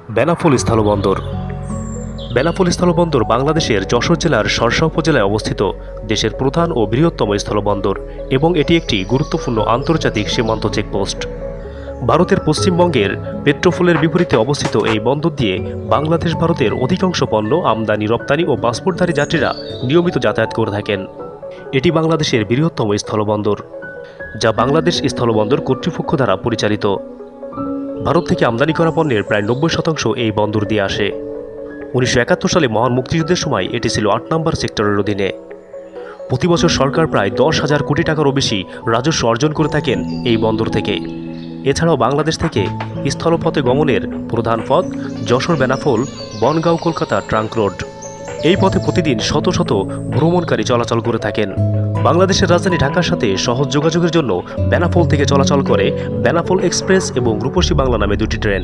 বেনাপোল স্থলবন্দর। বেনাপোল স্থলবন্দর বাংলাদেশের যশোর জেলার শর্ষা উপজেলায় অবস্থিত দেশের প্রধান ও বৃহত্তম স্থলবন্দর এবং এটি একটি গুরুত্বপূর্ণ আন্তর্জাতিক সীমান্ত চেকপোস্ট। ভারতের পশ্চিমবঙ্গের পেট্রোফুলের বিপরীতে অবস্থিত এই বন্দর দিয়ে বাংলাদেশ ভারতের অধিকাংশ পণ্য আমদানি রপ্তানি ও পাসপোর্টধারী যাত্রীরা নিয়মিত যাতায়াত করে থাকেন। এটি বাংলাদেশের বৃহত্তম স্থলবন্দর, যা বাংলাদেশ স্থলবন্দর কর্তৃপক্ষ দ্বারা পরিচালিত। ভারত থেকে আমদানি করা পণ্যের প্রায় 90% এই বন্দর দিয়ে আসে। 1971 সালে মহান মুক্তিযুদ্ধের সময় এটি ছিল 8 নম্বর সেক্টরের অধীনে। প্রতি বছর সরকার প্রায় 10,000 কোটি টাকারও বেশি রাজস্ব অর্জন করে থাকেন এই বন্দর থেকে। এছাড়াও বাংলাদেশ থেকে স্থলপথে গমনের প্রধান পথ যশোর বেনাপোল বনগাঁও কলকাতা ট্রাঙ্ক রোড। এই পথে প্রতিদিন শত শত ভ্রমণকারী চলাচল করে থাকেন। বাংলাদেশের রাজধানী ঢাকার সাথে সহজ যোগাযোগের জন্য বেনাপোল থেকে চলাচল করে বেনাপোল এক্সপ্রেস এবং রূপসী বাংলা নামে দুটি ট্রেন।